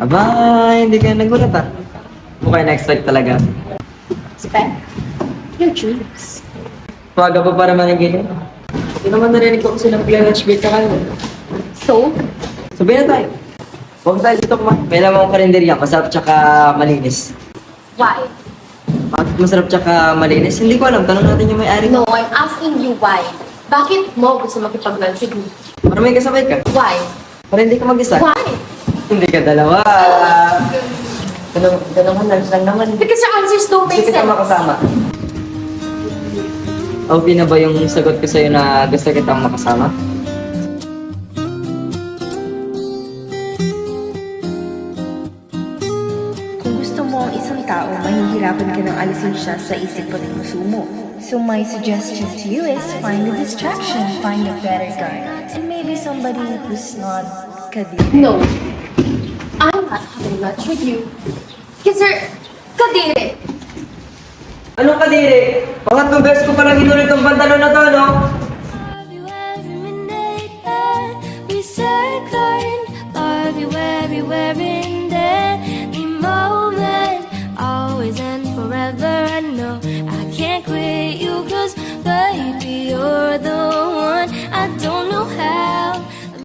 Aba, hindi ka nagulat ah. Mukha na-expect talaga. Spec, your dreams. Paga pa para managilin. Hindi naman narinig ko kasi ng lunch break ka kayo. So, Sabihin na tayo. Huwag tayo dito kumain. May lamang karinderya, masarap tsaka malinis. why? Bakit masarap tsaka malinis? Hindi ko alam. Tanong natin yung may-ari. No, I'm asking you why. Bakit mo gusto makipag-lunch with me? Para may kasabay ka. Why? Para hindi ka mag-isa. Why? Hindi ka dalawa. Tanong lunch lang naman. Because your answers don't make Gusto kita sense. makasama. Okay na ba yung sagot ko sa'yo na gusto kitang makasama? Kung gusto mo ang isang tao, mahihirapan ka ng alisin siya sa isip at puso mo. So my suggestion to you is find a distraction, find a better guy, and maybe somebody who's not kadiri. No. I'm not having lunch with you. Because you're kadiri. Anong kadiri? Pangatlong beses ko palang inulit tong pantalon na to, no? Love you every minute that we second. Love you everywhere in every moment. Always and forever. I know I can't quit you, 'cause baby, you're the one. I don't know how